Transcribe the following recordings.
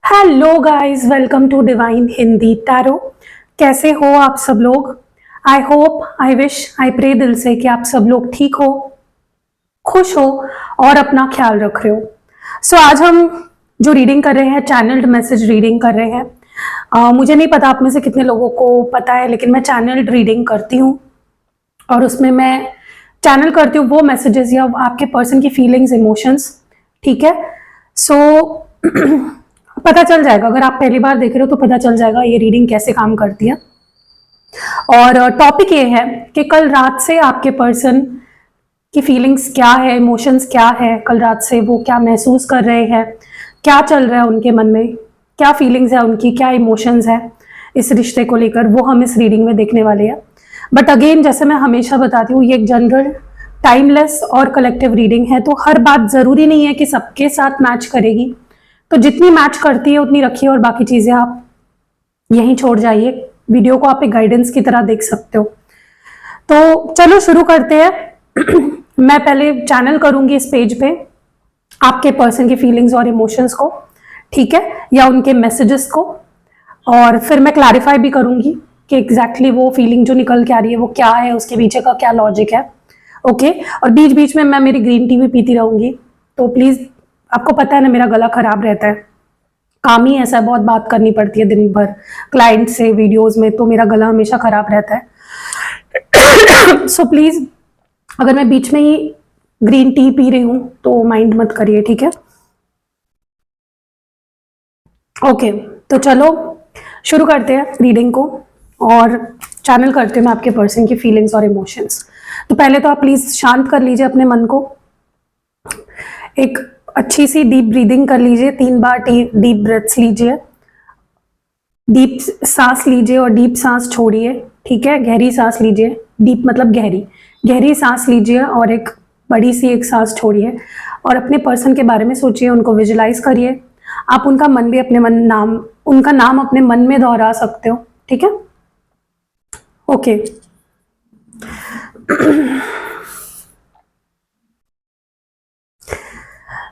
Hello guys, welcome to divine Hindi tarot. कैसे हो आप सब लोग? I hope, I wish, I pray दिल से कि आप सब लोग ठीक हो, खुश हो और अपना ख्याल रख रहे हो। सो आज हम जो रीडिंग कर रहे हैं, चैनल्ड मैसेज रीडिंग कर रहे हैं। मुझे नहीं पता आप में से कितने लोगों को पता है, लेकिन मैं चैनल्ड रीडिंग करती हूँ और उसमें मैं चैनल करती हूँ वो मैसेजेस या आपके पर्सन की फीलिंग्स, इमोशंस। ठीक है। सो पता चल जाएगा, अगर आप पहली बार देख रहे हो तो पता चल जाएगा ये रीडिंग कैसे काम करती है। और टॉपिक ये है कि कल रात से आपके पर्सन की फीलिंग्स क्या है, इमोशंस क्या है, कल रात से वो क्या महसूस कर रहे हैं, क्या चल रहा है उनके मन में, क्या फीलिंग्स है उनकी, क्या इमोशंस है इस रिश्ते को लेकर, वो हम इस रीडिंग में देखने वाले हैं। बट अगेन, जैसे मैं हमेशा बताती हूँ, ये एक जनरल, टाइमलेस और कलेक्टिव रीडिंग है, तो हर बात जरूरी नहीं है कि सबके साथ मैच करेगी। तो जितनी मैच करती है उतनी रखिए और बाकी चीजें आप यहीं छोड़ जाइए। वीडियो को आप एक गाइडेंस की तरह देख सकते हो। तो चलो शुरू करते हैं। मैं पहले चैनल करूंगी इस पेज पे आपके पर्सन की फीलिंग्स और इमोशंस को, ठीक है, या उनके मैसेजेस को, और फिर मैं क्लैरिफाई भी करूंगी कि एग्जैक्टली वो फीलिंग जो निकल के आ रही है वो क्या है, उसके पीछे का क्या लॉजिक है। ओके। और बीच बीच में मैं मेरी ग्रीन टी भी पीती रहूंगी। तो प्लीज, आपको पता है ना मेरा गला खराब रहता है, काम ही ऐसा है, बहुत बात करनी पड़ती है दिन भर क्लाइंट से वीडियोस में, तो मेरा गला हमेशा खराब रहता है। सो प्लीज, अगर मैं बीच में ही ग्रीन टी पी रही हूं तो माइंड मत करिए, ठीक है। ओके। तो चलो शुरू करते हैं रीडिंग को और चैनल करते हैं मैं आपके पर्सन की फीलिंग्स और इमोशंस। तो पहले तो आप प्लीज शांत कर लीजिए अपने मन को। एक अच्छी सी डीप ब्रीदिंग कर लीजिए, 3 बार डीप ब्रेथ्स लीजिए। डीप सांस लीजिए और डीप सांस छोड़िए, ठीक है। गहरी सांस लीजिए, डीप मतलब गहरी, गहरी सांस लीजिए और एक बड़ी सी एक सांस छोड़िए और अपने पर्सन के बारे में सोचिए, उनको विजुलाइज करिए। आप उनका मन भी अपने मन नाम उनका नाम अपने मन में दोहरा सकते हो, ठीक है। ओके।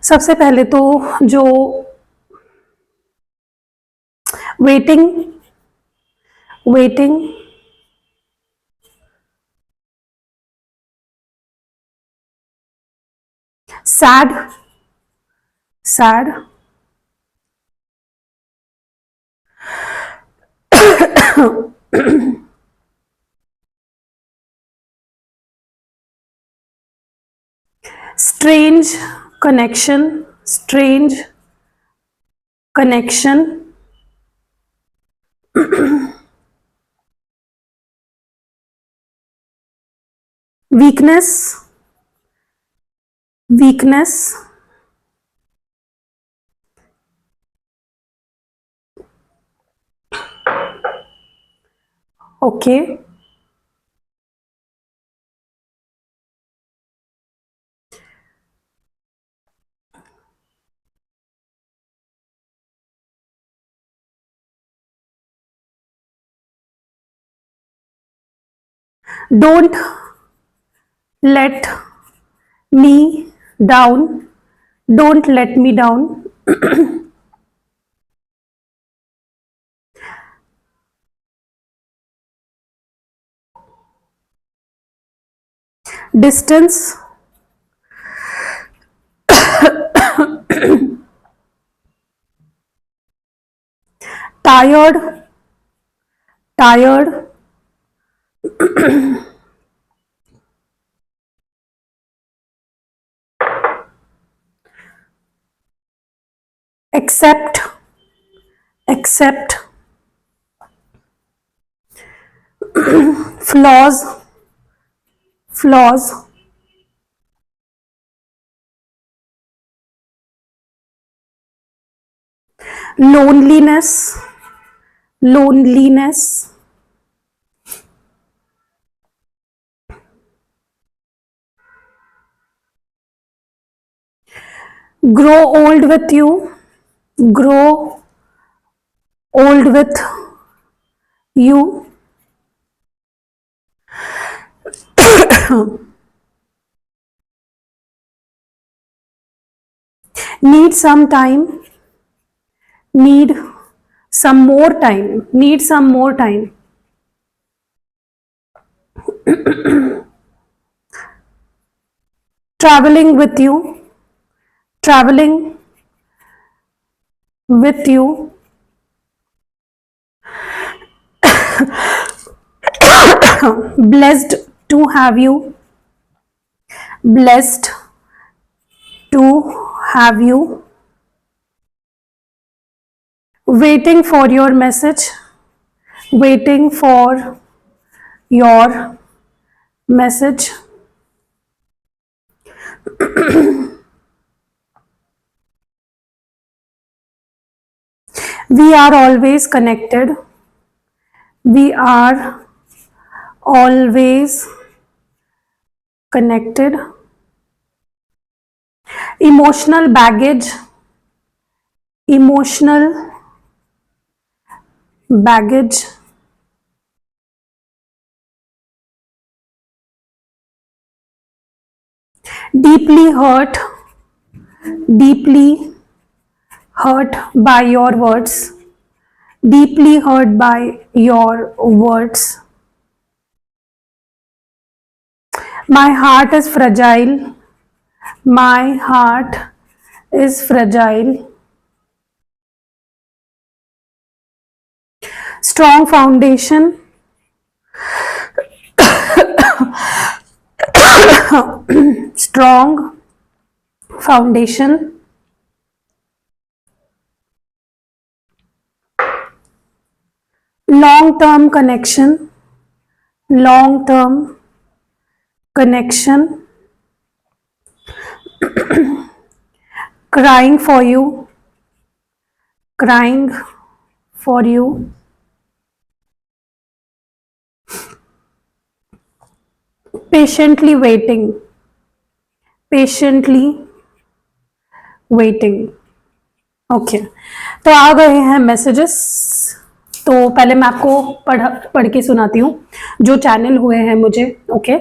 सबसे पहले तो जो waiting waiting sad sad strange connection weakness weakness okay. Don't let me down don't let me down distance tired tired accept accept flaws flaws loneliness loneliness grow old with you grow old with you need some time need some more time, need some more time. Traveling with you, traveling with you, blessed to have you, blessed to have you, waiting for your message, waiting for your message. We are always connected. We are always connected. Emotional baggage, emotional baggage. Deeply hurt, deeply hurt by your words, deeply hurt by your words. My heart is fragile, my heart is fragile. Strong foundation, strong foundation. Long term connection, long term connection. Crying for you, crying for you. Patiently waiting, patiently waiting. Okay तो आ गए हैं messages. तो पहले मैं आपको पढ़ के सुनाती हूँ जो चैनल हुए हैं मुझे। Okay,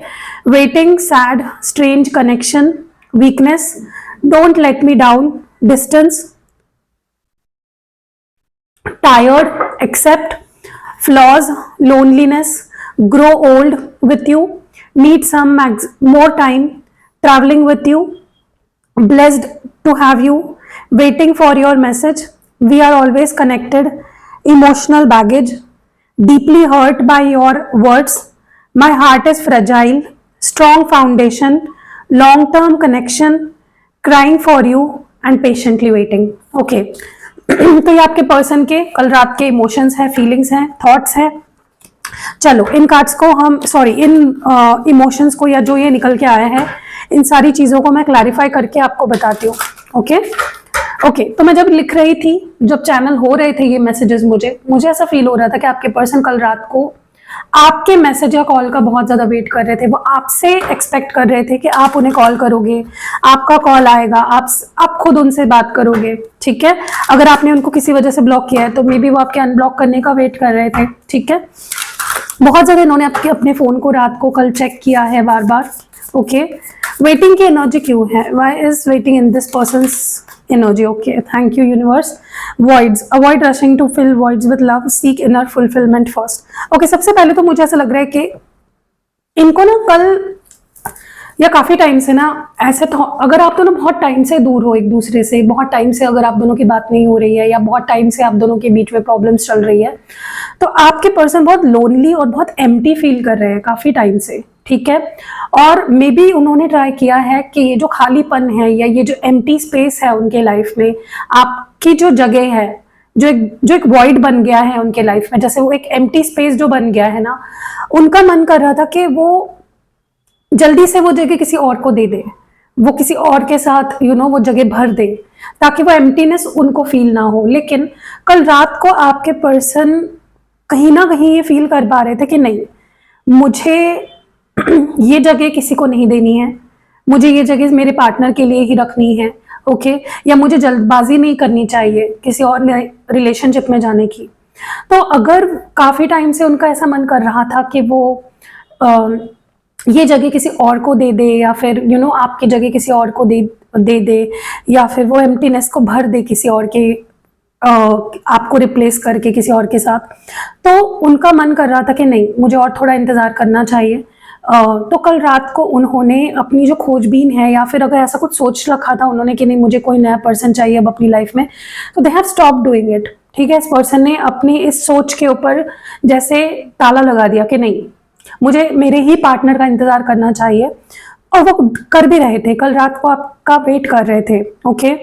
waiting, sad, strange connection, weakness, don't let me down, distance, tired, accept, flaws, loneliness, grow old with you, need some more time, traveling with you, blessed to have you, waiting for your message, we are always connected, emotional baggage, deeply hurt by your words, my heart is fragile, strong foundation, long term connection, crying for you and patiently waiting. Okay. तो ये आपके person के कल रात के emotions हैं, feelings हैं, thoughts हैं। चलो इन कार्ड्स को हम इन इमोशंस को या जो ये निकल के आया है इन सारी चीजों को मैं क्लैरिफाई करके आपको बताती हूँ। ओके, तो मैं जब लिख रही थी, जब चैनल हो रहे थे ये मैसेजेस, मुझे ऐसा फील हो रहा था कि आपके पर्सन कल रात को आपके मैसेज या कॉल का बहुत ज्यादा वेट कर रहे थे। वो आपसे एक्सपेक्ट कर रहे थे कि आप उन्हें कॉल करोगे, आपका कॉल आएगा, आप खुद उनसे बात करोगे। ठीक है, अगर आपने उनको किसी वजह से ब्लॉक किया है तो मे बी वो आपके अनब्लॉक करने का वेट कर रहे थे। ठीक है, बहुत ज्यादा इन्होंने आपके अपने फोन को रात को कल चेक किया है बार बार। ओके, वेटिंग की एनर्जी क्यों है? Why is waiting in this persons energy? Okay, thank you universe. Voids, avoid rushing to fill voids with love, seek inner fulfillment first. Okay, सबसे पहले तो मुझे ऐसा लग रहा है कि इनको ना कल या काफी टाइम से ना ऐसे तो, अगर आप दोनों बहुत टाइम से दूर हो एक दूसरे से, बहुत टाइम से अगर आप दोनों की बात नहीं हो रही है या बहुत टाइम से आप दोनों के बीच में प्रॉब्लम्स चल रही है, तो आपके पर्सन बहुत लोनली और बहुत एम्प्टी फील कर रहे हैं काफी टाइम से। ठीक है, और मे बी उन्होंने ट्राई किया है कि ये जो खालीपन है या ये जो एम्प्टी स्पेस है उनके लाइफ में, आपकी जो जगह है, जो एक वॉइड बन गया है उनके लाइफ में, जैसे वो एक एम्प्टी स्पेस जो बन गया है ना, उनका मन कर रहा था कि वो जल्दी से वो जगह किसी और को दे दे, वो किसी और के साथ वो जगह भर दे ताकि वो एम्प्टीनेस उनको फील ना हो। लेकिन कल रात को आपके पर्सन कहीं ना कहीं ये फील कर पा रहे थे कि नहीं, मुझे ये जगह किसी को नहीं देनी है, मुझे ये जगह मेरे पार्टनर के लिए ही रखनी है। ओके, या मुझे जल्दबाजी नहीं करनी चाहिए किसी और रिलेशनशिप में जाने की। तो अगर काफी टाइम से उनका ऐसा मन कर रहा था कि वो ये जगह किसी और को दे दे, या फिर आपकी जगह किसी और को दे दे, या फिर वो एम्प्टीनेस को भर दे किसी और के आपको रिप्लेस करके किसी और के साथ, तो उनका मन कर रहा था कि नहीं, मुझे और थोड़ा इंतज़ार करना चाहिए। तो कल रात को उन्होंने अपनी जो खोजबीन है, या फिर अगर ऐसा कुछ सोच रखा था उन्होंने कि नहीं मुझे कोई नया पर्सन चाहिए अब अपनी लाइफ में, तो they have stop doing it. ठीक है, इस पर्सन ने अपनी इस सोच के ऊपर जैसे ताला लगा दिया कि नहीं, मुझे मेरे ही पार्टनर का इंतजार करना चाहिए। और वो कर भी रहे थे, कल रात को आपका वेट कर रहे थे। ओके,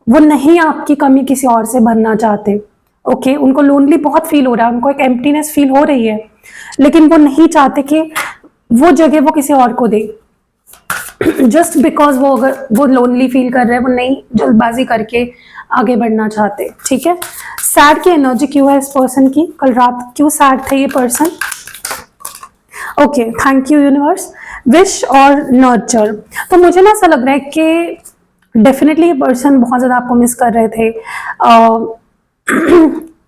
वो नहीं आपकी कमी किसी और से भरना चाहते। ओके, उनको लोनली बहुत फील हो रहा है, उनको एक एम्प्टीनेस फील हो रही है, लेकिन वो नहीं चाहते कि वो जगह वो किसी और को दे। जस्ट बिकॉज वो अगर वो लोनली फील कर रहे हैं, वो नहीं जल्दबाजी करके आगे बढ़ना चाहते। ठीक है, सैड की एनर्जी क्यों है इस पर्सन की, कल रात क्यों सैड थे ये person. Okay, thank you universe. Wish और नर्चर, तो मुझे ना ऐसा लग रहा है कि डेफिनेटली ये पर्सन बहुत ज़्यादा आपको मिस कर रहे थे।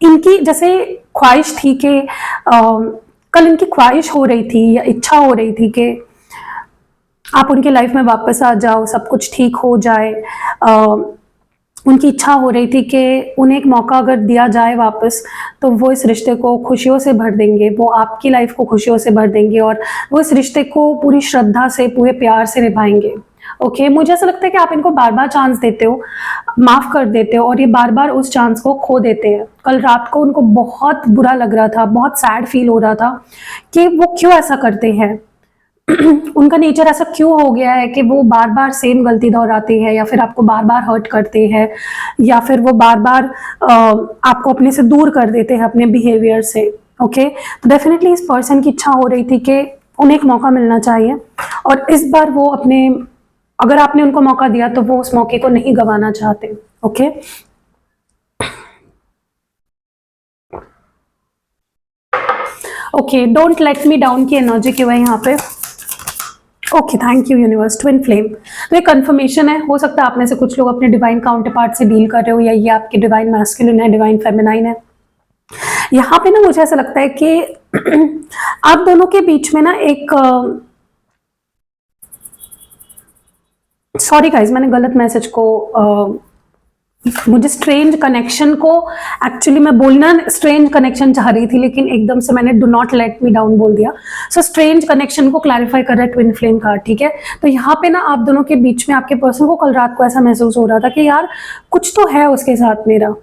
इनकी जैसे ख्वाहिश थी कि कल इनकी ख्वाहिश हो रही थी या इच्छा हो रही थी कि आप उनके लाइफ में वापस आ जाओ, सब कुछ ठीक हो जाए। उनकी इच्छा हो रही थी कि उन्हें एक मौका अगर दिया जाए वापस, तो वो इस रिश्ते को खुशियों से भर देंगे, वो आपकी लाइफ को खुशियों से भर देंगे, और वो इस रिश्ते को पूरी श्रद्धा से, पूरे प्यार से निभाएंगे। ओके, मुझे ऐसा लगता है कि आप इनको बार बार चांस देते हो, माफ़ कर देते हो, और ये बार बार उस चांस को खो देते हैं। कल रात को उनको बहुत बुरा लग रहा था, बहुत सैड फील हो रहा था कि वो क्यों ऐसा करते हैं। उनका नेचर ऐसा क्यों हो गया है कि वो बार बार सेम गलती दोहराते हैं, या फिर आपको बार बार हर्ट करते हैं, या फिर वो बार बार आपको अपने से दूर कर देते हैं अपने बिहेवियर से। ओके, तो डेफिनेटली इस पर्सन की इच्छा हो रही थी कि उन्हें एक मौका मिलना चाहिए, और इस बार वो अपने, अगर आपने उनको मौका दिया तो वो उस मौके को नहीं गंवाना चाहते। Okay, okay, don't let me down की एनर्जी क्यों है यहाँ पे। Okay, thank you universe. Twin flame, तो ये कंफर्मेशन है। हो सकता है आप में से कुछ लोग अपने डिवाइन काउंटर पार्ट से डील कर रहे हो, या ये आपके डिवाइन मैस्कुलिन है, डिवाइन फेमिनाइन है। यहाँ पे ना मुझे ऐसा लगता है कि आप दोनों के बीच में ना एक, सॉरी गाइज, मैंने गलत मैसेज को मुझे स्ट्रेंज कनेक्शन को, एक्चुअली मैं बोलना स्ट्रेंज कनेक्शन चाह रही थी, लेकिन एकदम से मैंने do not let me down बोल दिया। सो स्ट्रेंज कनेक्शन को क्लैरिफाई कर रहा है ट्विन फ्लेम कार्ड। ठीक है, तो यहाँ पे ना आप दोनों के बीच में, आपके पर्सन को कल रात को ऐसा महसूस हो रहा था कि यार कुछ तो है उसके साथ मेरा,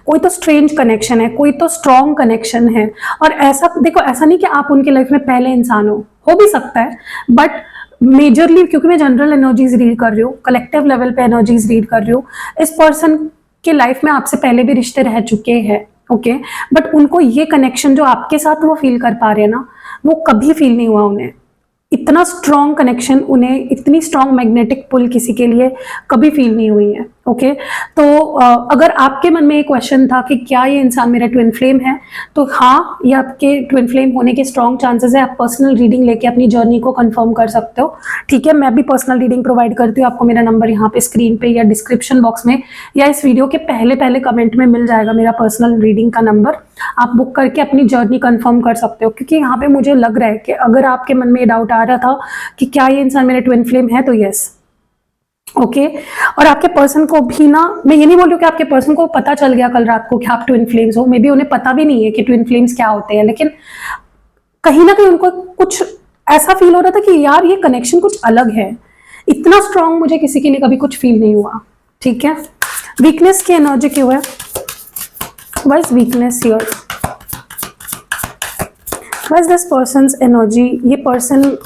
कोई तो स्ट्रेंज कनेक्शन है, कोई तो स्ट्रॉन्ग कनेक्शन है। और ऐसा देखो, ऐसा नहीं कि आप उनके लाइफ में पहले इंसान हो भी सकता है, बट मेजरली क्योंकि मैं जनरल एनर्जीज रीड कर रही हूँ, कलेक्टिव लेवल पे एनर्जीज रीड कर रही हूँ, इस पर्सन के लाइफ में आपसे पहले भी रिश्ते रह चुके हैं। ओके, बट उनको ये कनेक्शन जो आपके साथ वो फील कर पा रहे हैं ना, वो कभी फील नहीं हुआ उन्हें। इतना स्ट्रॉन्ग कनेक्शन उन्हें, इतनी स्ट्रॉन्ग मैग्नेटिक पुल किसी के लिए कभी फील नहीं हुई है। ओके, तो अगर आपके मन में ये क्वेश्चन था कि क्या ये इंसान मेरा ट्विन फ्लेम है, तो हाँ, ये आपके ट्विन फ्लेम होने के स्ट्रॉन्ग चांसेस है। आप पर्सनल रीडिंग लेके अपनी जर्नी को कंफर्म कर सकते हो। ठीक है, मैं भी पर्सनल रीडिंग प्रोवाइड करती हूँ। आपको मेरा नंबर यहाँ पे स्क्रीन पे या डिस्क्रिप्शन बॉक्स में या इस वीडियो के पहले कमेंट में मिल जाएगा, मेरा पर्सनल रीडिंग का नंबर। आप बुक करके अपनी जर्नी कंफर्म कर सकते हो, क्योंकि यहाँ पे मुझे लग रहा है कि अगर आपके मन में ये डाउट आ रहा था कि क्या ये इंसान मेरा ट्विन फ्लेम है, तो यस। ओके, और आपके पर्सन को भी ना, मैं ये नहीं बोल रही हूँ कि आपके पर्सन को पता चल गया कल रात को कि आप ट्विन फ्लेम्स हो, मे बी उन्हें पता भी नहीं है कि ट्विन फ्लेम्स क्या होते हैं, लेकिन कहीं ना कहीं उनको कुछ ऐसा फील हो रहा था कि यार ये कनेक्शन कुछ अलग है, इतना स्ट्रांग मुझे किसी के लिए कभी कुछ फील नहीं हुआ। ठीक है, वीकनेस की एनर्जी क्यों है, why is weakness here, why is this persons energy, ये पर्सन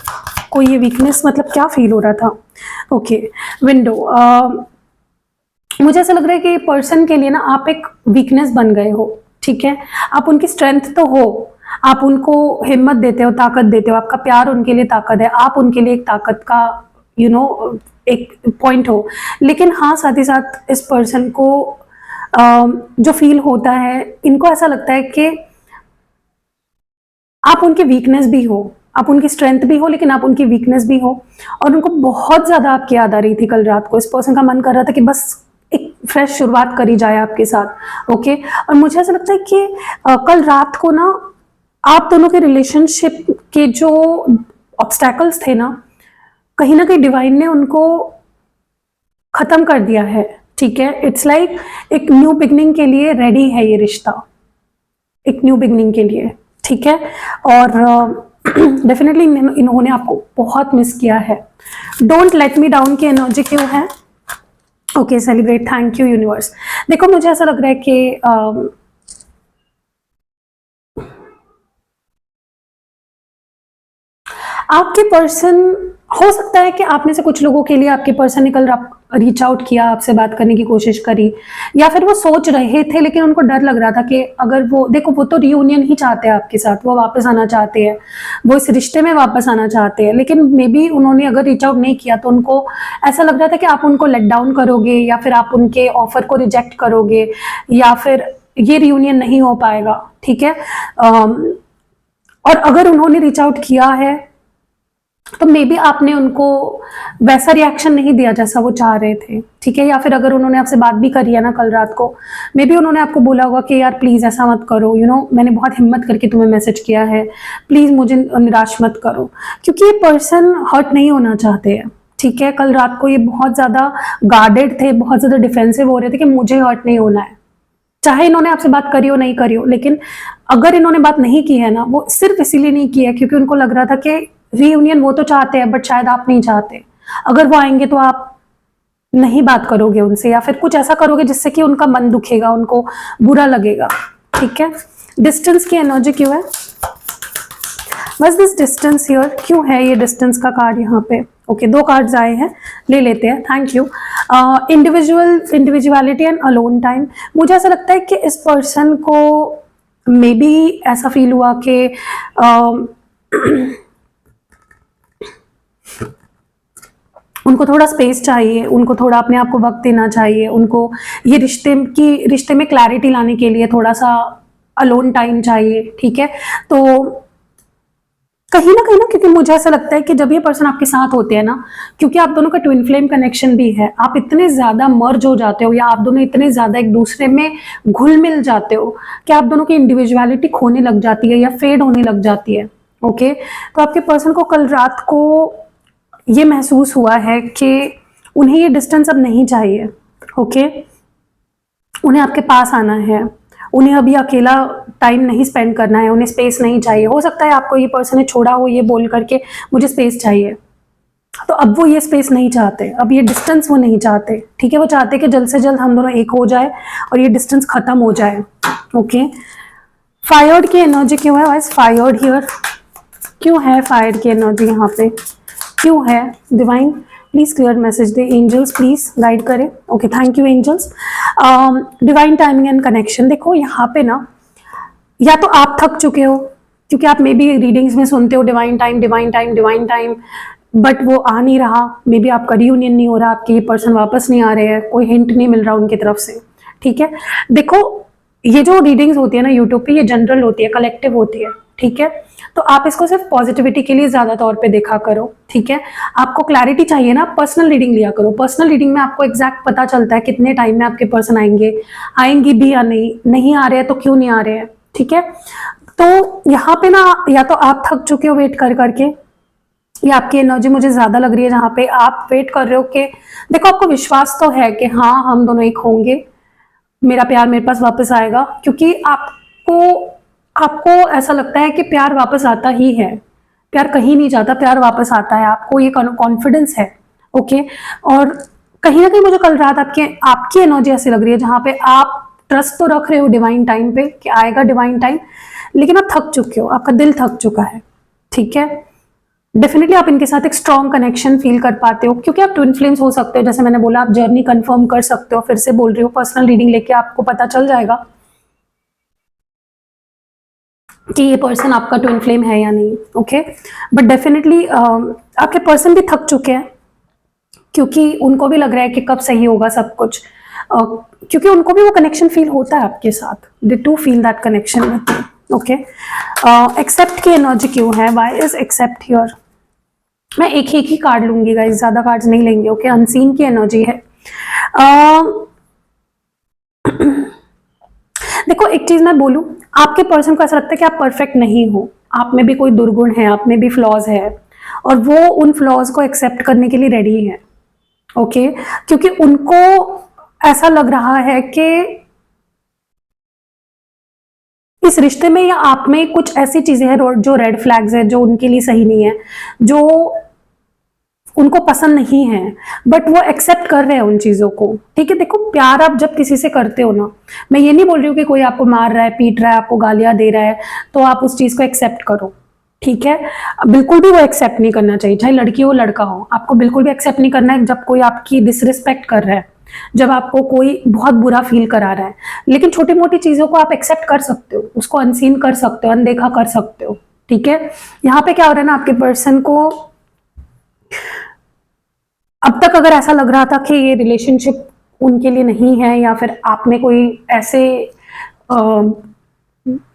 को ये वीकनेस मतलब क्या फील हो रहा था। ओके, विंडो, मुझे ऐसा लग रहा है कि पर्सन के लिए ना आप एक वीकनेस बन गए हो। ठीक है, आप उनकी स्ट्रेंथ तो हो, आप उनको हिम्मत देते हो, ताकत देते हो, आपका प्यार उनके लिए ताकत है, आप उनके लिए एक ताकत का एक पॉइंट हो। लेकिन हाँ, साथ ही साथ इस पर्सन को जो फील होता है, इनको ऐसा लगता है कि आप उनकी वीकनेस भी हो, आप उनकी स्ट्रेंथ भी हो, लेकिन आप उनकी वीकनेस भी हो। और उनको बहुत ज़्यादा आपकी याद आ रही थी कल रात को। इस पर्सन का मन कर रहा था कि बस एक फ्रेश शुरुआत करी जाए आपके साथ। ओके, और मुझे ऐसा लगता है कि कल रात को ना आप दोनों के रिलेशनशिप के जो ऑब्स्टैकल्स थे ना कहीं डिवाइन ने उनको खत्म कर दिया है। ठीक है, इट्स लाइक एक न्यू बिगनिंग के लिए रेडी है ये रिश्ता, एक न्यू बिगनिंग के लिए, ठीक है। और डेफिनेटली इन्होंने आपको बहुत मिस किया है। डोंट लेट मी डाउन की एनर्जी क्यों है? Okay, celebrate, thank you universe. देखो मुझे ऐसा लग रहा है कि आपके पर्सन, हो सकता है कि आप में से कुछ लोगों के लिए आपके पर्सन ने कल रीच आउट किया, आपसे बात करने की कोशिश करी, या फिर वो सोच रहे थे लेकिन उनको डर लग रहा था कि अगर वो, देखो वो तो रियूनियन ही चाहते हैं आपके साथ, वो वापस आना चाहते हैं, वो इस रिश्ते में वापस आना चाहते हैं, लेकिन मे बी उन्होंने अगर रीच आउट नहीं किया तो उनको ऐसा लग रहा था कि आप उनको लेट डाउन करोगे, या फिर आप उनके ऑफर को रिजेक्ट करोगे, या फिर ये रियूनियन नहीं हो पाएगा, ठीक है। और अगर उन्होंने रीच आउट किया है तो मे बी आपने उनको वैसा रिएक्शन नहीं दिया जैसा वो चाह रहे थे, ठीक है। या फिर अगर उन्होंने आपसे बात भी करी है ना कल रात को, मे बी उन्होंने आपको बोला होगा कि यार प्लीज़ ऐसा मत करो, मैंने बहुत हिम्मत करके तुम्हें मैसेज किया है, प्लीज़ मुझे निराश मत करो, क्योंकि ये पर्सन हर्ट नहीं होना चाहते हैं, ठीक है। कल रात को ये बहुत ज़्यादा गार्डेड थे, बहुत ज़्यादा डिफेंसिव हो रहे थे कि मुझे हर्ट नहीं होना है, चाहे इन्होंने आपसे बात करी हो नहीं करी हो। लेकिन अगर इन्होंने बात नहीं की है ना, वो सिर्फ इसीलिए नहीं की है क्योंकि उनको लग रहा था कि रीयूनियन वो तो चाहते हैं बट शायद आप नहीं चाहते। अगर वो आएंगे तो आप नहीं बात करोगे उनसे, या फिर कुछ ऐसा करोगे जिससे कि उनका मन दुखेगा, उनको बुरा लगेगा, ठीक है। डिस्टेंस की एनर्जी क्यों है? बस दिस डिस्टेंस हियर, क्यों है ये डिस्टेंस का कार्ड यहाँ पे? ओके, 2 कार्ड्स आए हैं, ले लेते हैं, thank you. Individuality and alone time. मुझे ऐसा लगता है कि इस पर्सन को मे बी ऐसा फील हुआ कि उनको थोड़ा स्पेस चाहिए, उनको थोड़ा अपने आप को वक्त देना चाहिए, उनको ये रिश्ते में क्लैरिटी लाने के लिए थोड़ा सा अलोन टाइम चाहिए, ठीक है। तो कहीं ना क्योंकि मुझे ऐसा लगता है कि जब ये पर्सन आपके साथ होते हैं ना, क्योंकि आप दोनों का ट्विन फ्लेम कनेक्शन भी है, आप इतने ज्यादा मर्ज हो जाते हो, या आप दोनों इतने ज्यादा एक दूसरे में घुल मिल जाते हो कि आप दोनों की इंडिविजुअलिटी खोने लग जाती है या फेड होने लग जाती है, ओके। तो आपके पर्सन को कल रात को ये महसूस हुआ है कि उन्हें ये डिस्टेंस अब नहीं चाहिए, ओके। उन्हें आपके पास आना है, उन्हें अभी अकेला टाइम नहीं स्पेंड करना है, उन्हें स्पेस नहीं चाहिए। हो सकता है आपको ये पर्सन ने छोड़ा हो ये बोल करके मुझे स्पेस चाहिए, तो अब वो ये स्पेस नहीं चाहते, अब ये डिस्टेंस वो नहीं चाहते, ठीक है। वो चाहते कि जल्द से जल्द हम दोनों एक हो जाए और ये डिस्टेंस खत्म हो जाए, ओके। फायर्ड की एनर्जी क्यों है वाइस? फायर्ड हियर क्यों है? फायर्ड की एनर्जी यहाँ पे क्यों है? डिवाइन प्लीज क्लियर मैसेज दे, एंजल्स प्लीज गाइड करें। Okay, thank you angels. Divine timing and connection. देखो यहाँ पे ना, या तो आप थक चुके हो क्योंकि आप मे बी रीडिंग्स में सुनते हो divine time divine time divine time, but वो आ नहीं रहा, मे बी आपका रियूनियन नहीं हो रहा, आपके ये पर्सन वापस नहीं आ रहे हैं, कोई हिंट नहीं मिल रहा उनकी तरफ से, ठीक है। देखो ये जो रीडिंग्स होती है ना यूट्यूब पे, ये जनरल होती है, कलेक्टिव होती है, ठीक है। तो आप इसको सिर्फ पॉजिटिविटी के लिए ज्यादा तौर पे देखा करो, ठीक है। आपको क्लैरिटी चाहिए ना, पर्सनल रीडिंग लिया करो। पर्सनल रीडिंग में आपको एग्जैक्ट पता चलता है कितने टाइम में आपके पर्सन आएंगे भी या नहीं आ रहे हैं तो क्यों नहीं आ रहे हैं, ठीक है। तो यहाँ पे ना, या तो आप थक चुके हो वेट कर करके, या आपकी एनर्जी मुझे ज्यादा लग रही है जहाँ पे आप वेट कर रहे हो कि देखो आपको विश्वास तो है कि हाँ हम दोनों एक होंगे, मेरा प्यार मेरे पास वापस आएगा, क्योंकि आपको ऐसा लगता है कि प्यार वापस आता ही है, प्यार कहीं नहीं जाता, प्यार वापस आता है, आपको ये कॉन्फिडेंस है, ओके। और कहीं ना कहीं मुझे कल रात आपकी एनर्जी ऐसी लग रही है जहाँ पे आप ट्रस्ट तो रख रहे हो डिवाइन टाइम पे कि आएगा डिवाइन टाइम, लेकिन आप थक चुके हो, आपका दिल थक चुका है, ठीक है। डेफिनेटली आप इनके साथ एक स्ट्रॉन्ग कनेक्शन फील कर पाते हो क्योंकि आप ट्विन फ्लेम्स हो सकते हो, जैसे मैंने बोला आप जर्नी कंफर्म कर सकते हो। फिर से बोल रही हूँ, पर्सनल रीडिंग लेके आपको पता चल जाएगा कि ये पर्सन आपका ट्विन फ्लेम है या नहीं, ओके। बट डेफिनेटली आपके पर्सन भी थक चुके हैं क्योंकि उनको भी लग रहा है कि कब सही होगा सब कुछ, क्योंकि उनको भी वो कनेक्शन फील होता है आपके साथ, they too feel that connection with you, okay. Accept की एनर्जी क्यों है? Why is accept here? मैं एक ही कार्ड लूंगी गाइस, ज्यादा कार्ड्स नहीं लेंगे, ओके। अनसीन की एनर्जी है। देखो एक चीज मैं बोलूं, आपके पर्सन को ऐसा लगता है कि आप परफेक्ट नहीं हो, आप में भी कोई दुर्गुण है, आप में भी फ्लॉज है, और वो उन फ्लॉज को एक्सेप्ट करने के लिए रेडी है, ओके। क्योंकि उनको ऐसा लग रहा है कि इस रिश्ते में या आप में कुछ ऐसी चीजें हैं जो रेड फ्लैग्स है, जो उनके लिए सही नहीं है, जो उनको पसंद नहीं है, बट वो एक्सेप्ट कर रहे हैं उन चीजों को। ठीक है, देखो प्यार आप जब किसी से करते हो ना, मैं ये नहीं बोल रही हूँ कि कोई आपको मार रहा है, पीट रहा है, आपको गालियां दे रहा है तो आप उस चीज को एक्सेप्ट करो। ठीक है, बिल्कुल भी वो एक्सेप्ट नहीं करना चाहिए, चाहे लड़की हो लड़का हो, आपको बिल्कुल भी एक्सेप्ट नहीं करना है जब कोई आपकी डिसरिस्पेक्ट कर रहा है, जब आपको कोई बहुत बुरा फील करा रहा है। लेकिन छोटी मोटी चीजों को आप एक्सेप्ट कर सकते हो, उसको अनसीन कर सकते हो, अनदेखा कर सकते हो। ठीक है, यहाँ पे क्या हो रहा है ना, आपके पर्सन को अब तक अगर ऐसा लग रहा था कि ये रिलेशनशिप उनके लिए नहीं है, या फिर आप में कोई ऐसे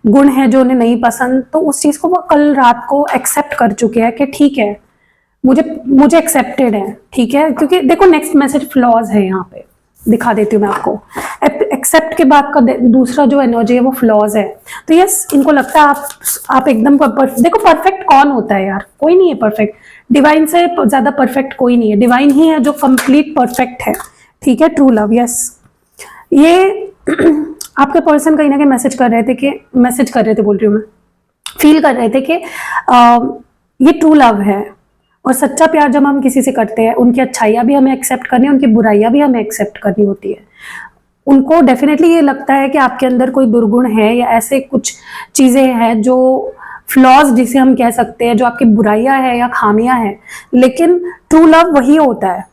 गुण है जो उन्हें नहीं पसंद, तो उस चीज को वो कल रात को एक्सेप्ट कर चुके हैं कि ठीक है, मुझे मुझे एक्सेप्टेड है। ठीक है, क्योंकि देखो नेक्स्ट मैसेज फ्लॉज है, यहाँ पे दिखा देती हूँ मैं आपको। एक्सेप्ट के बाद का दूसरा जो एनर्जी है वो फ्लॉज है। तो यस, इनको लगता है आप एकदम देखो परफेक्ट कौन होता है यार, कोई नहीं है परफेक्ट, डिवाइन से ज्यादा परफेक्ट कोई नहीं है, डिवाइन ही है जो कंप्लीट परफेक्ट है। ठीक है, ट्रू लव, यस, ये आपके पर्सन कहीं ना कहीं मैसेज कर रहे थे बोल रही हूँ मैं, फील कर रहे थे कि ये ट्रू लव है। और सच्चा प्यार जब हम किसी से करते हैं, उनकी अच्छाइयाँ भी हमें एक्सेप्ट करनी है, उनकी बुराइयाँ भी हमें एक्सेप्ट करनी होती है। उनको डेफिनेटली ये लगता है कि आपके अंदर कोई दुर्गुण है, या ऐसे कुछ चीजें हैं जो फ्लॉज जिसे हम कह सकते हैं, जो आपकी बुराइयां है या खामियां हैं। लेकिन ट्रू लव वही होता है,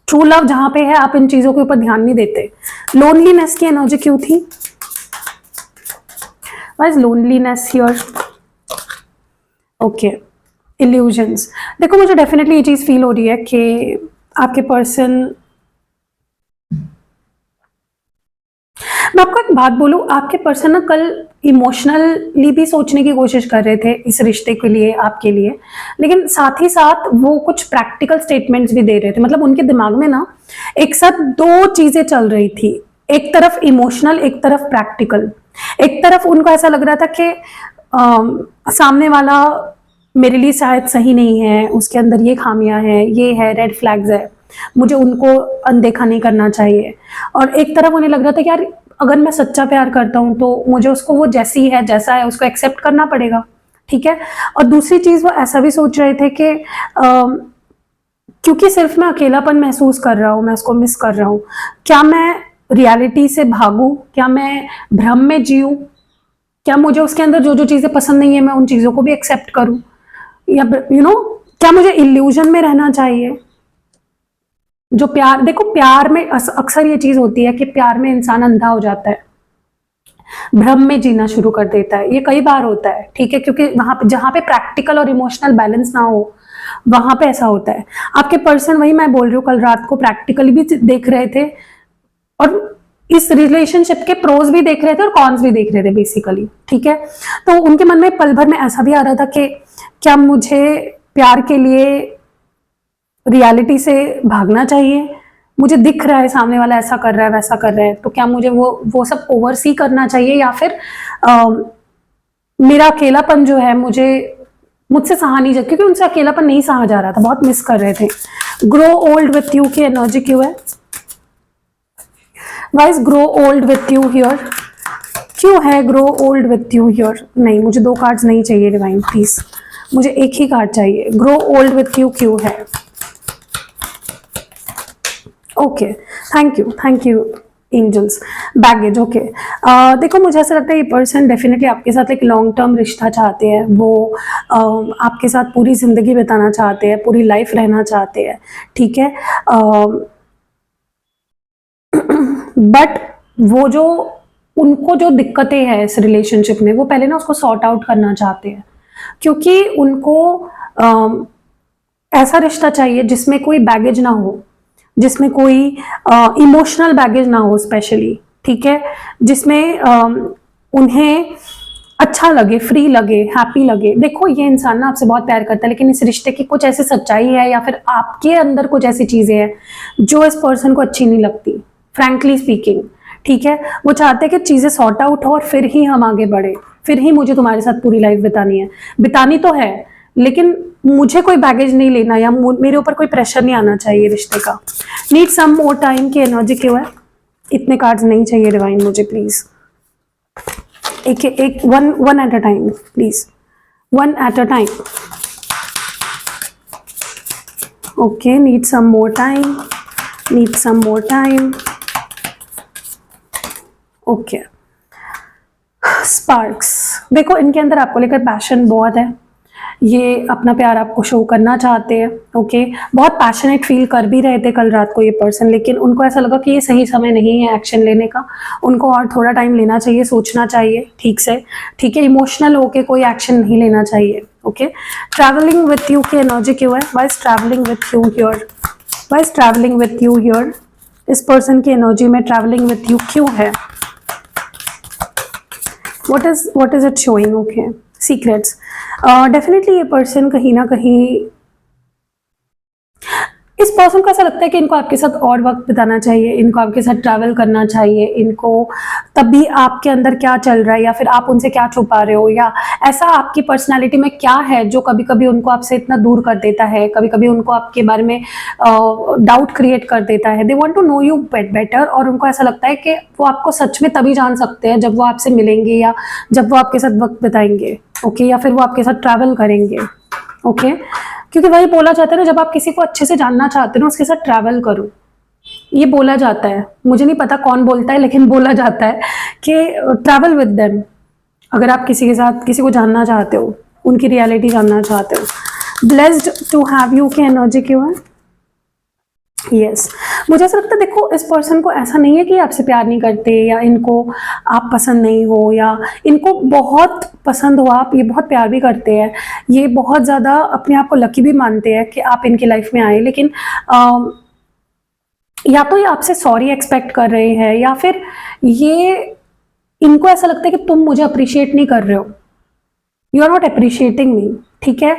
ट्रू लव जहां पे है आप इन चीजों के ऊपर ध्यान नहीं देते। लोनलीनेस की एनर्जी क्यों थी? Why is loneliness here? Okay, illusions. देखो मुझे डेफिनेटली ये चीज फील हो रही है कि आपके पर्सन, मैं आपको एक बात बोलूं, आपके पर्सन ना कल इमोशनली भी सोचने की कोशिश कर रहे थे इस रिश्ते के लिए, आपके लिए, लेकिन साथ ही साथ वो कुछ प्रैक्टिकल स्टेटमेंट्स भी दे रहे थे। मतलब उनके दिमाग में ना एक साथ दो चीजें चल रही थी, एक तरफ इमोशनल, एक तरफ प्रैक्टिकल। एक तरफ उनको ऐसा लग रहा था कि सामने वाला मेरे लिए शायद सही नहीं है, उसके अंदर ये खामियां हैं, ये है, रेड फ्लैग्स है, मुझे उनको अनदेखा नहीं करना चाहिए। और एक तरफ उन्हें लग रहा था कि यार अगर मैं सच्चा प्यार करता हूं तो मुझे उसको वो जैसी है, जैसा है, उसको एक्सेप्ट करना पड़ेगा। ठीक है, और दूसरी चीज वो ऐसा भी सोच रहे थे कि क्योंकि सिर्फ मैं अकेलापन महसूस कर रहा हूं, मैं उसको मिस कर रहा हूं, क्या मैं रियलिटी से भागूं, क्या मैं भ्रम में जीऊं, क्या मुझे उसके अंदर जो जो चीजें पसंद नहीं है मैं उन चीजों को भी एक्सेप्ट करूं, या क्या मुझे इल्यूजन में रहना चाहिए? जो प्यार, देखो प्यार में अक्सर ये चीज होती है कि प्यार में इंसान अंधा हो जाता है, भ्रम में जीना शुरू कर देता है, ये कई बार होता है। ठीक है, क्योंकि वहां पे जहां पे प्रैक्टिकल और इमोशनल बैलेंस ना हो, वहां पे ऐसा होता है। आपके पर्सन, वही मैं बोल रही हूँ, कल रात को प्रैक्टिकली भी देख रहे थे और इस रिलेशनशिप के प्रोज भी देख रहे थे और कॉन्स भी देख रहे थे बेसिकली। ठीक है, तो उनके मन में पल भर में ऐसा भी आ रहा था कि क्या मुझे प्यार के लिए रियलिटी से भागना चाहिए? मुझे दिख रहा है सामने वाला ऐसा कर रहा है, वैसा कर रहा है, तो क्या मुझे वो सब ओवरसी करना चाहिए, या फिर मेरा अकेलापन जो है मुझसे सहा नहीं जा, क्योंकि उनसे अकेलापन नहीं सहा जा रहा था, बहुत मिस कर रहे थे। ग्रो ओल्ड विथ यू की एनर्जी क्यों है? Why is grow old with you here? क्यों है grow old with you here? नहीं, मुझे दो कार्ड्स नहीं चाहिए डिवाइन, प्लीज मुझे एक ही कार्ड चाहिए। ग्रो ओल्ड विथ यू क्यों है? Okay, thank you angels. Baggage, okay. देखो मुझे ऐसा लगता है ये पर्सन डेफिनेटली आपके साथ एक लॉन्ग टर्म रिश्ता चाहते हैं, वो आपके साथ पूरी जिंदगी बिताना चाहते हैं, पूरी लाइफ रहना चाहते हैं। ठीक है, बट वो जो उनको जो दिक्कतें हैं इस रिलेशनशिप में, वो पहले ना उसको सॉर्ट आउट करना चाहते हैं, क्योंकि उनको ऐसा रिश्ता चाहिए जिसमें कोई बैगेज ना हो, जिसमें कोई इमोशनल बैगेज ना हो स्पेशली। ठीक है, जिसमें उन्हें अच्छा लगे, फ्री लगे, हैप्पी लगे। देखो ये इंसान ना आपसे बहुत प्यार करता है, लेकिन इस रिश्ते की कुछ ऐसी सच्चाई है या फिर आपके अंदर कुछ ऐसी चीजें हैं जो इस पर्सन को अच्छी नहीं लगती, फ्रैंकली स्पीकिंग। ठीक है, वो चाहते हैं कि चीजें सॉर्ट आउट हो और फिर ही हम आगे बढ़े, फिर ही मुझे तुम्हारे साथ पूरी लाइफ बितानी है। बितानी तो है, लेकिन मुझे कोई बैगेज नहीं लेना, या मेरे ऊपर कोई प्रेशर नहीं आना चाहिए रिश्ते का। नीड सम मोर टाइम की एनर्जी क्यों है? इतने कार्ड्स नहीं चाहिए डिवाइन मुझे, प्लीज। एक एक one at a time please, one at a time. Okay, need some more time, need some more time. Okay, sparks, देखो इनके अंदर आपको लेकर पैशन बहुत है, ये अपना प्यार आपको शो करना चाहते हैं। ओके, बहुत पैशनेट फील कर भी रहे थे कल रात को ये पर्सन, लेकिन उनको ऐसा लगा कि ये सही समय नहीं है एक्शन लेने का, उनको और थोड़ा टाइम लेना चाहिए, सोचना चाहिए ठीक से, ठीक है, इमोशनल होके कोई एक्शन नहीं लेना चाहिए। ओके, ट्रैवलिंग विथ यू की एनर्जी क्यों है? Why is travelling with you here? Why is travelling with you here? इस पर्सन की एनर्जी में ट्रैवलिंग विथ यू क्यों है? what is it showing? Okay, secrets. Definitely ये पर्सन कहीं ना कहीं, इस पर्सन को ऐसा लगता है कि इनको आपके साथ और वक्त बिताना चाहिए, इनको आपके साथ ट्रैवल करना चाहिए, इनको तब भी आपके अंदर क्या चल रहा है या फिर आप उनसे क्या छुपा रहे हो, या ऐसा आपकी पर्सनालिटी में क्या है जो कभी कभी उनको आपसे इतना दूर कर देता है, कभी कभी उनको आपके बारे में डाउट क्रिएट कर देता है। They want to know you better, और उनको ऐसा लगता है कि वो आपको सच में तभी जान सकते हैं जब वो आपसे मिलेंगे या जब वो आपके साथ वक्त बिताएंगे। ओके, या फिर वो आपके साथ ट्रैवल करेंगे। ओके, क्योंकि वही बोला जाता है ना, जब आप किसी को अच्छे से जानना चाहते हो ना, उसके साथ ट्रैवल करो, ये बोला जाता है, मुझे नहीं पता कौन बोलता है लेकिन बोला जाता है कि ट्रैवल विद देम। अगर आप किसी के साथ किसी को जानना चाहते हो, उनकी रियलिटी जानना चाहते हो। ब्लेस्ड टू हैव यू की एनर्जी क्यों है? यस, मुझे ऐसा लगता है, देखो इस पर्सन को ऐसा नहीं है कि आपसे प्यार नहीं करते या इनको आप पसंद नहीं हो, या इनको बहुत पसंद हो आप, ये बहुत प्यार भी करते हैं, ये बहुत ज़्यादा अपने आप को लकी भी मानते हैं कि आप इनकी लाइफ में आए, लेकिन या तो ये आपसे सॉरी एक्सपेक्ट कर रहे हैं, या फिर ये इनको ऐसा लगता है कि तुम मुझे अप्रिशिएट नहीं कर रहे हो, you are not appreciating me. ठीक है,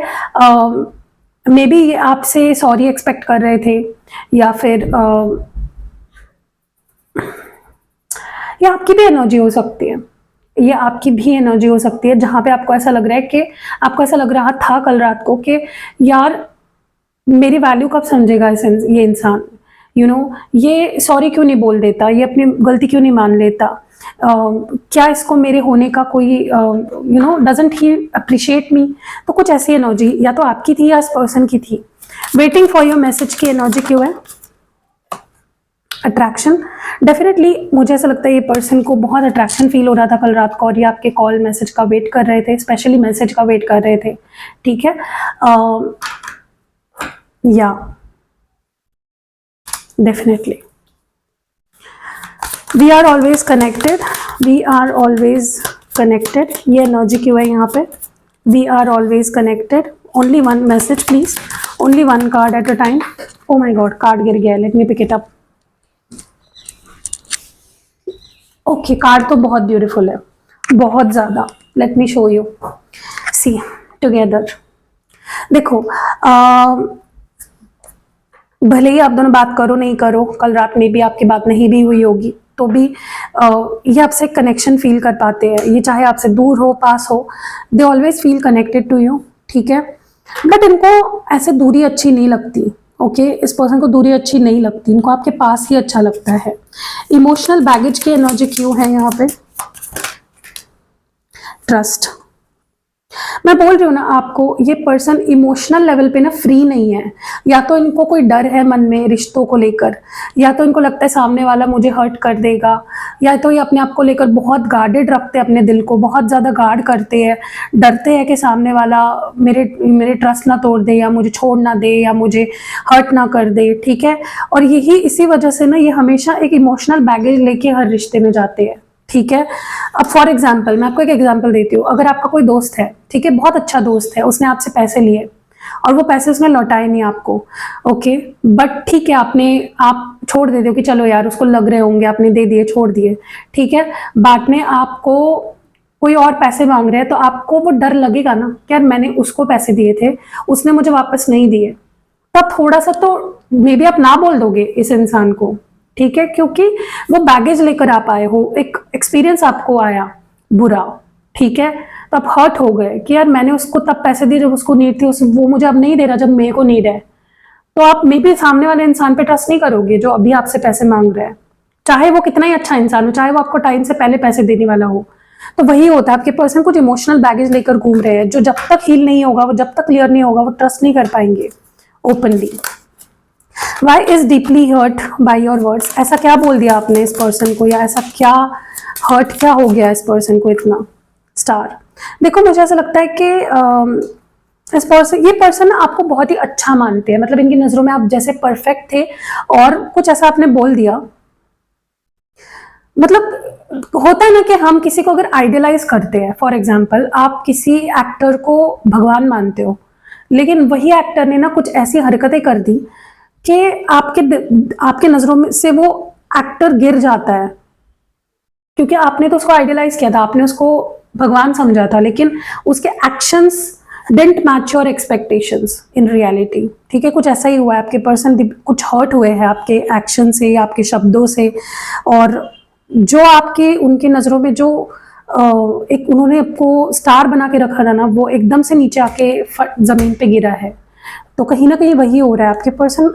मे बी ये आपसे सॉरी एक्सपेक्ट कर रहे थे, या फिर ये आपकी भी एनर्जी हो सकती है, ये आपकी भी एनर्जी हो सकती है, जहां पे आपको ऐसा लग रहा है कि आपको ऐसा लग रहा था कल रात को कि यार मेरी वैल्यू कब समझेगा ये इंसान, यू नो, ये सॉरी क्यों नहीं बोल देता, ये अपनी गलती क्यों नहीं मान लेता, क्या इसको मेरे होने का कोई you know doesn't he appreciate मी। तो कुछ ऐसी एनर्जी या तो आपकी थी या इस पर्सन की थी। वेटिंग फॉर योर मैसेज की एनर्जी क्यों है? अट्रैक्शन, डेफिनेटली मुझे ऐसा लगता है ये पर्सन को बहुत अट्रैक्शन फील हो रहा था कल रात को, और ये आपके कॉल मैसेज का वेट कर रहे थे, स्पेशली मैसेज का वेट कर रहे थे। ठीक है, या definitely we are always connected, we are always connected, ये एनर्जी क्यों है यहाँ पे? We are always connected. Only one message please, only one card at a time. Oh my god, card गिर गया, let me pick it up. Okay, card तो बहुत beautiful है, बहुत ज़्यादा। Let me show you, see together. देखो भले ही आप दोनों बात करो नहीं करो, कल रात में भी आपकी बात नहीं भी हुई होगी, तो भी ये आपसे कनेक्शन फील कर पाते हैं, ये चाहे आपसे दूर हो पास हो, they always feel connected to you. ठीक है, बट इनको ऐसे दूरी अच्छी नहीं लगती। ओके, इस पर्सन को दूरी अच्छी नहीं लगती, इनको आपके पास ही अच्छा लगता है। इमोशनल बैगेज की एनर्जी क्यों है यहाँ पे? ट्रस्ट, मैं बोल रही हूँ ना आपको, ये पर्सन इमोशनल लेवल पे ना फ्री नहीं है। या तो इनको कोई डर है मन में रिश्तों को लेकर, या तो इनको लगता है सामने वाला मुझे हर्ट कर देगा, या तो ये अपने आप को लेकर बहुत गार्डेड रखते हैं, अपने दिल को बहुत ज़्यादा गार्ड करते हैं, डरते हैं कि सामने वाला मेरे ट्रस्ट ना तोड़ दे, या मुझे छोड़ ना दे, या मुझे हर्ट ना कर दे। ठीक है, और यही इसी वजह से ना ये हमेशा एक इमोशनल बैगेज लेके हर रिश्ते में जाते हैं। ठीक है, अब फॉर एग्जाम्पल मैं आपको एक एग्जाम्पल देती हूँ। अगर आपका कोई दोस्त है, ठीक है, बहुत अच्छा दोस्त है, उसने आपसे पैसे लिए और वो पैसे उसने लौटाए नहीं आपको। ओके, बट ठीक है, आप छोड़ देते हो कि चलो यार उसको लग रहे होंगे, आपने दे दिए, छोड़ दिए। ठीक है, बाद में आपको कोई और पैसे मांग रहे हैं, तो आपको वो डर लगेगा ना कि यार मैंने उसको पैसे दिए थे, उसने मुझे वापस नहीं दिए। तो आप थोड़ा सा तो मे बी आप ना बोल दोगे इस इंसान को। ठीक है, क्योंकि वो बैगेज लेकर आप आए हो, एक एक्सपीरियंस आपको आया बुरा। ठीक है, तो आप हर्ट हो गए कि यार मैंने उसको तब पैसे दिए जब उसको नीड थी, वो मुझे अब नहीं दे रहा जब मेरे को नीड है। तो आप मे बी सामने वाले इंसान पे ट्रस्ट नहीं करोगे जो अभी आपसे पैसे मांग रहा है। चाहे वो कितना ही अच्छा इंसान हो, चाहे वो आपको टाइम से पहले पैसे देने वाला हो। तो वही होता है, आपके पर्सन कुछ इमोशनल बैगेज लेकर घूम रहे हैं, जो जब तक हील नहीं होगा, वो जब तक क्लियर नहीं होगा, वो ट्रस्ट नहीं कर पाएंगे openly. Why is deeply hurt by your words, ऐसा क्या बोल दिया आपने इस पर्सन को, या ऐसा क्या हर्ट क्या हो गया इस पर्सन को इतना। स्टार, देखो मुझे ऐसा लगता है कि इस पर्सन, ये पर्सन आपको बहुत ही अच्छा मानते हैं, मतलब इनकी नजरों में आप जैसे परफेक्ट थे, और कुछ ऐसा आपने बोल दिया। मतलब होता है ना कि हम किसी को अगर आइडियलाइज करते हैं, फॉर एग्जाम्पल आप किसी एक्टर को भगवान मानते हो, लेकिन वही एक्टर ने ना कुछ ऐसी हरकतें कर दी कि आपके नजरों में से वो एक्टर गिर जाता है, क्योंकि आपने तो उसको आइडियलाइज किया था, आपने उसको भगवान समझा था, लेकिन उसके actions didn't match your expectations in reality. ठीक है, कुछ ऐसा ही हुआ है, आपके पर्सन कुछ हर्ट हुए हैं आपके एक्शन से या आपके शब्दों से, और जो आपके उनके नज़रों में जो एक उन्होंने आपको स्टार बना के रखा था ना, वो एकदम से नीचे आके ज़मीन पे गिरा है। तो कहीं ना कहीं वही हो रहा है, आपके पर्सन,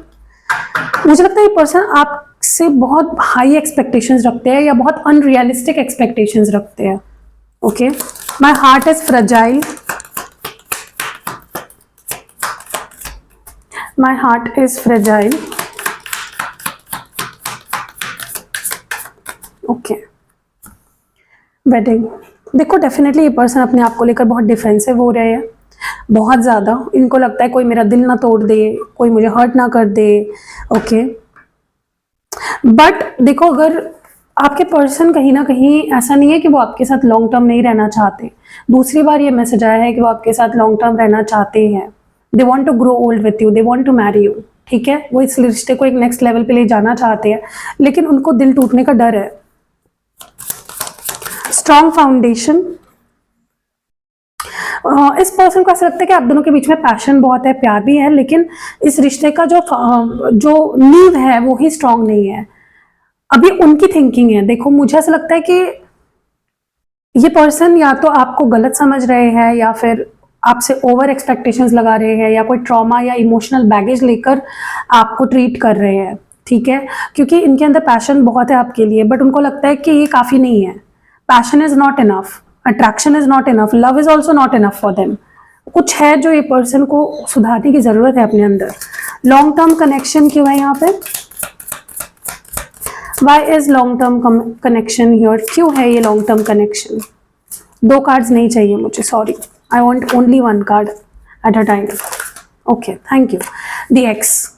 मुझे लगता है ये पर्सन आपसे बहुत हाई एक्सपेक्टेशंस रखते हैं या बहुत अनरियलिस्टिक एक्सपेक्टेशंस रखते हैं। Okay, my heart is fragile, my heart is fragile. Okay, wedding, देखो डेफिनेटली ये पर्सन अपने आप को लेकर बहुत डिफेंसिव हो रहे हैं, बहुत ज़्यादा। इनको लगता है कोई मेरा दिल ना तोड़ दे, कोई मुझे हर्ट ना कर दे। ओके, बट देखो अगर आपके पर्सन कहीं ना कहीं ऐसा नहीं है कि वो आपके साथ लॉन्ग टर्म नहीं रहना चाहते। दूसरी बार ये मैसेज आया है कि वो आपके साथ लॉन्ग टर्म रहना चाहते हैं। They want to grow old with you, they want to marry you. ठीक है, वो इस रिश्ते को एक नेक्स्ट लेवल पे ले जाना चाहते हैं, लेकिन उनको दिल टूटने का डर है। स्ट्रॉन्ग फाउंडेशन, इस पर्सन को ऐसा लगता है कि आप दोनों के बीच में पैशन बहुत है, प्यार भी है, लेकिन इस रिश्ते का जो नींव है वो ही स्ट्रांग नहीं है। अभी उनकी थिंकिंग है, देखो मुझे ऐसा लगता है कि ये पर्सन या तो आपको गलत समझ रहे हैं, या फिर आपसे ओवर एक्सपेक्टेशंस लगा रहे हैं, या कोई ट्रॉमा या इमोशनल बैगेज लेकर आपको ट्रीट कर रहे हैं। ठीक है, क्योंकि इनके अंदर पैशन बहुत है आपके लिए, बट उनको लगता है कि ये काफ़ी नहीं है। Passion is not enough, attraction is not enough, love is also not enough for them. कुछ है जो ये पर्सन को सुधारने की जरूरत है अपने अंदर। लॉन्ग टर्म कनेक्शन क्यों है यहाँ पे, why is long term connection here, क्यों है ये लॉन्ग टर्म कनेक्शन। दो कार्ड्स नहीं चाहिए मुझे, sorry, I want only one card at a time. Okay, thank you. The ex,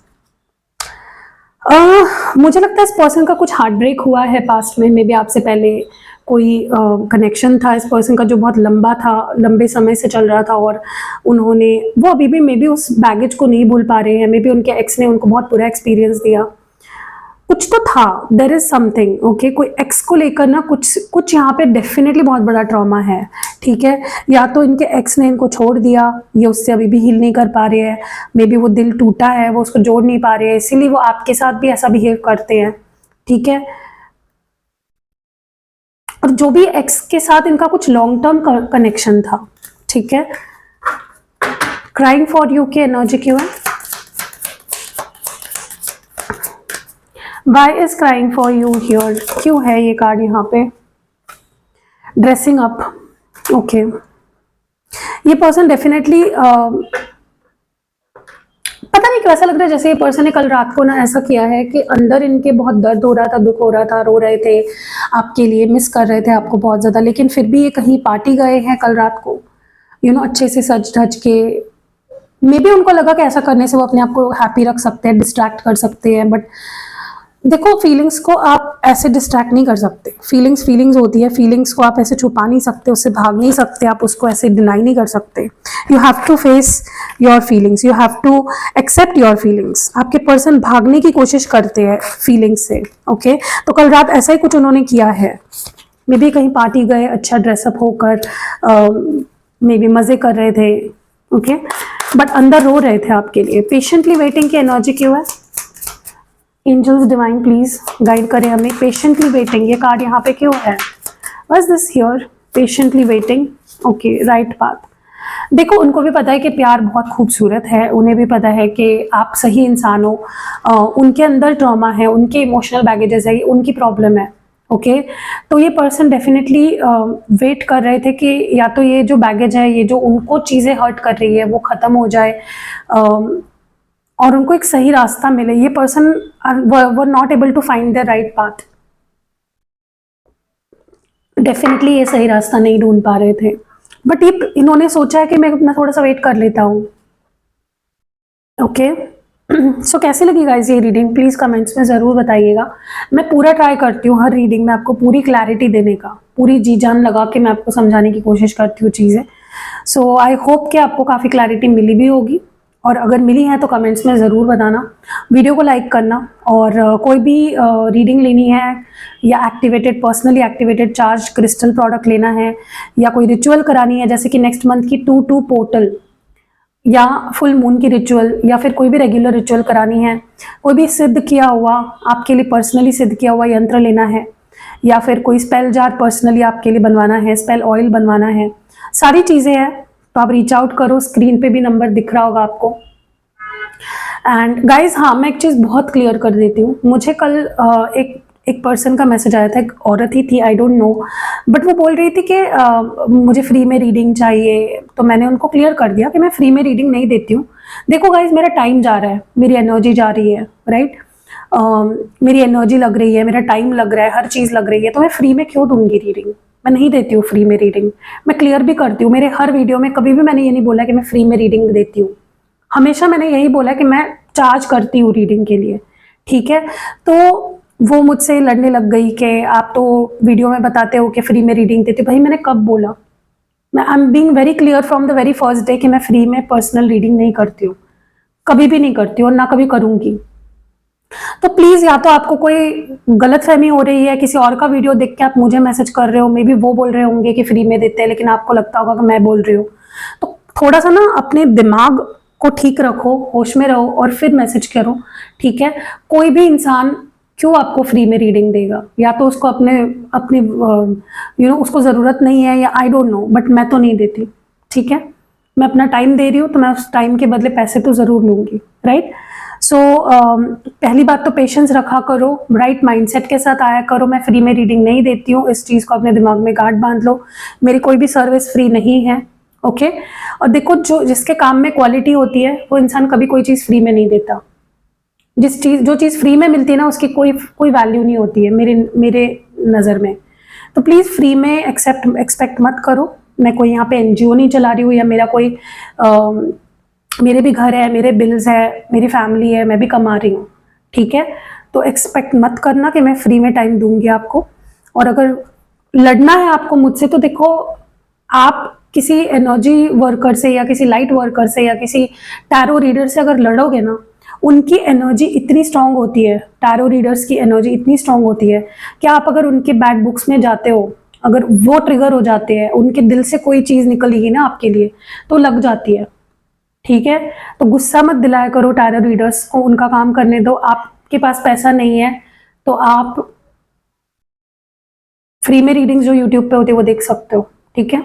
मुझे लगता है इस पर्सन का कुछ हार्ट ब्रेक हुआ है पास्ट में, मे बी आपसे पहले कोई कनेक्शन था इस पर्सन का जो बहुत लंबा था, लंबे समय से चल रहा था, और उन्होंने, वो अभी भी मे बी उस बैगेज को नहीं भूल पा रहे हैं। मे बी उनके एक्स ने उनको बहुत बुरा एक्सपीरियंस दिया, कुछ तो था, देयर इज समथिंग। ओके, कोई एक्स को लेकर ना कुछ यहाँ पे डेफिनेटली बहुत बड़ा ट्रॉमा है। ठीक है, या तो इनके एक्स ने इनको छोड़ दिया, ये उससे अभी भी हील नहीं कर पा रहे हैं, मे बी वो दिल टूटा है, वो उसको जोड़ नहीं पा रहे हैं, इसीलिए वो आपके साथ भी ऐसा बिहेव करते हैं। ठीक है, और जो भी एक्स के साथ इनका कुछ लॉन्ग टर्म कनेक्शन था। ठीक है, क्राइंग फॉर यू की एनर्जी क्यों है, why is crying for you here, क्यों है ये कार्ड यहाँ पे। ड्रेसिंग अप, ओके, ये पर्सन डेफिनेटली पता नहीं क्यों ऐसा लग रहा है जैसे ये पर्सन ने कल रात को ना ऐसा किया है कि अंदर इनके बहुत दर्द हो रहा था, दुख हो रहा था, रो रहे थे आपके लिए, मिस कर रहे थे आपको बहुत ज़्यादा, लेकिन फिर भी ये कहीं पार्टी गए हैं कल रात को, अच्छे से सज धज के। मे बी उनको लगा कि ऐसा करने से वो अपने आप को हैप्पी रख सकते हैं, डिस्ट्रैक्ट कर सकते हैं, बट देखो फीलिंग्स को आप ऐसे डिस्ट्रैक्ट नहीं कर सकते। फीलिंग्स होती है, फीलिंग्स को आप ऐसे छुपा नहीं सकते, उससे भाग नहीं सकते, आप उसको ऐसे डिनाई नहीं कर सकते। You have to face your feelings, you have to accept your feelings. आपके पर्सन भागने की कोशिश करते हैं फीलिंग्स से। ओके, तो कल रात ऐसा ही कुछ उन्होंने किया है, मे बी कहीं पार्टी गए, अच्छा ड्रेसअप होकर, मे बी मज़े कर रहे थे। ओके, बट अंदर रो रहे थे आपके लिए। पेशेंटली वेटिंग की एनर्जी क्यों है, एंजल्स डिवाइन प्लीज गाइड करें हमें। पेशेंटली वेटिंग, ये कार्ड यहाँ पे क्यों है, बस this here, patiently waiting. Okay, right path, देखो, उनको भी पता है कि प्यार बहुत खूबसूरत है, उन्हें भी पता है कि आप सही इंसान हो, उनके अंदर ट्रॉमा है, उनके इमोशनल बैगेजेस है, उनकी प्रॉब्लम है। ओके, तो ये पर्सन डेफिनेटली वेट कर रहे थे कि या तो ये जो बैगेज है, ये जो उनको चीज़ें हर्ट कर रही है वो ख़त्म हो जाए, और उनको एक सही रास्ता मिले। ये person were not able to find the right path. Definitely ये सही रास्ता नहीं ढूंढ पा रहे थे, बट ये इन्होंने सोचा है कि मैं अपना थोड़ा सा वेट कर लेता हूँ। ओके, सो कैसी लगी गाइज ये रीडिंग, प्लीज़ कमेंट्स में ज़रूर बताइएगा। मैं पूरा ट्राई करती हूँ हर रीडिंग में आपको पूरी क्लैरिटी देने का, पूरी जी जान लगा के मैं आपको समझाने की कोशिश करती हूँ चीज़ें। सो आई होप कि आपको काफ़ी क्लैरिटी मिली भी होगी, और अगर मिली है तो कमेंट्स में ज़रूर बताना, वीडियो को लाइक करना, और कोई भी रीडिंग लेनी है या activated, personally activated charge crystal product लेना है, या कोई रिचुअल करानी है, जैसे कि नेक्स्ट मंथ की 2/2 पोर्टल या फुल मून की रिचुअल, या फिर कोई भी रेगुलर रिचुअल करानी है, कोई भी सिद्ध किया हुआ, आपके लिए पर्सनली सिद्ध किया हुआ यंत्र लेना है, या फिर कोई स्पेल जार पर्सनली आपके लिए बनवाना है, स्पेल ऑयल बनवाना है, सारी चीज़ें हैं, तो आप रीच आउट करो। स्क्रीन पे भी नंबर दिख रहा होगा आपको। एंड गाइज, हाँ, मैं एक चीज़ बहुत क्लियर कर देती हूँ। मुझे कल एक पर्सन का मैसेज आया था, एक औरत ही थी, आई डोंट नो, बट वो बोल रही थी कि मुझे फ्री में रीडिंग चाहिए, तो मैंने उनको क्लियर कर दिया कि मैं फ्री में रीडिंग नहीं देती हूँ। देखो गाइज, मेरा टाइम जा रहा है, मेरी एनर्जी जा रही है, राइट? मेरी एनर्जी लग रही है, मेरा टाइम लग रहा है, हर चीज़ लग रही है, तो मैं फ्री में क्यों दूंगी रीडिंग? मैं नहीं देती हूँ फ्री में रीडिंग। मैं क्लियर भी करती हूँ, मेरे हर वीडियो में कभी भी मैंने ये नहीं बोला कि मैं फ्री में रीडिंग देती हूँ। हमेशा मैंने यही बोला कि मैं चार्ज करती हूँ रीडिंग के लिए, ठीक है? तो वो मुझसे लड़ने लग गई कि आप तो वीडियो में बताते हो कि फ्री में रीडिंग देते हो। भाई, मैंने कब बोला? मैं I am being very clear from the very first day कि मैं फ्री में पर्सनल रीडिंग नहीं करती हूँ, कभी भी नहीं करती हूँ, और ना कभी करूँगी। तो प्लीज़, या तो आपको कोई गलतफहमी हो रही है, किसी और का वीडियो देख के आप मुझे मैसेज कर रहे हो, मे बी वो बोल रहे होंगे कि फ्री में देते हैं, लेकिन आपको लगता होगा कि मैं बोल रही हूँ। तो थोड़ा सा ना अपने दिमाग को ठीक रखो, होश में रहो, और फिर मैसेज करो, ठीक है? कोई भी इंसान क्यों आपको फ्री में रीडिंग देगा? या तो उसको अपने उसको ज़रूरत नहीं है, या आई डोंट नो, बट मैं तो नहीं देती, ठीक है? मैं अपना टाइम दे रही हूँ, तो मैं उस टाइम के बदले पैसे तो ज़रूर लूँगी, राइट? सो पहली बात तो पेशेंस रखा करो, राइट माइंडसेट के साथ आया करो। मैं फ्री में रीडिंग नहीं देती हूँ, इस चीज़ को अपने दिमाग में गांठ बांध लो। मेरी कोई भी सर्विस फ्री नहीं है, ओके? और देखो, जिसके काम में क्वालिटी होती है वो इंसान कभी कोई चीज़ फ्री में नहीं देता। जो चीज़ फ्री में मिलती है ना, उसकी कोई वैल्यू नहीं होती है मेरे नज़र में। तो प्लीज़ फ्री में एक्सपेक्ट मत करो। मैं कोई यहाँ पे एनजीओ नहीं चला रही हूँ, या मेरा कोई मेरे भी घर है, मेरे बिल्स है, मेरी फैमिली है, मैं भी कमा रही हूँ, ठीक है? तो एक्सपेक्ट मत करना कि मैं फ्री में टाइम दूंगी आपको। और अगर लड़ना है आपको मुझसे, तो देखो, आप किसी एनर्जी वर्कर से, या किसी लाइट वर्कर से, या किसी टैरो रीडर से अगर लड़ोगे ना, उनकी एनर्जी इतनी स्ट्रांग होती है, टैरो रीडर्स की एनर्जी इतनी स्ट्रांग होती है कि आप अगर उनके बैड बुक्स में जाते हो, अगर वो ट्रिगर हो जाते हैं, उनके दिल से कोई चीज़ निकलेगी ना आपके लिए, तो लग जाती है, ठीक है? तो गुस्सा मत दिलाया करो टैरो रीडर्स को, उनका काम करने दो। आपके पास पैसा नहीं है तो आप फ्री में रीडिंग्स जो यूट्यूब पे होती है वो देख सकते हो, ठीक है?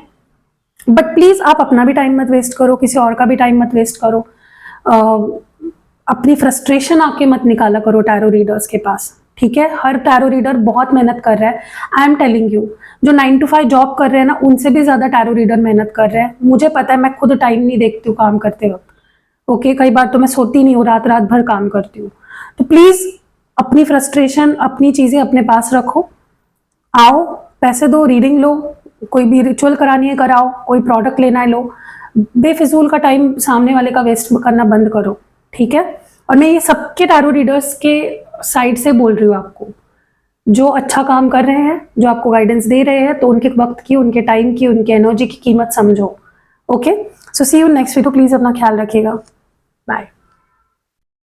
बट प्लीज आप अपना भी टाइम मत वेस्ट करो, किसी और का भी टाइम मत वेस्ट करो। अपनी फ्रस्ट्रेशन आके मत निकाला करो टैरो रीडर्स के पास, ठीक है? हर टैरो रीडर बहुत मेहनत कर रहा है। आई एम टेलिंग यू, जो 9 to 5 जॉब कर रहे हैं ना, उनसे भी ज्यादा टैरो रीडर मेहनत कर रहे हैं। मुझे पता है, मैं खुद टाइम नहीं देखती हूँ काम करते वक्त, ओके? कई बार तो मैं सोती नहीं हूँ, रात रात भर काम करती हूँ। तो प्लीज अपनी फ्रस्ट्रेशन, अपनी चीजें अपने पास रखो, आओ, पैसे दो, रीडिंग लो, कोई भी रिचुअल करानी है कराओ, कोई प्रोडक्ट लेना है लो। बेफिजूल का टाइम सामने वाले का वेस्ट करना बंद करो, ठीक है? और मैं ये सबके टैरो रीडर्स के साइड से बोल रही हूँ आपको, जो अच्छा काम कर रहे हैं, जो आपको गाइडेंस दे रहे हैं, तो उनके वक्त की, उनके टाइम की, उनके एनर्जी की कीमत समझो, okay? So see you next video. Please अपना ख्याल रखिएगा, बाय।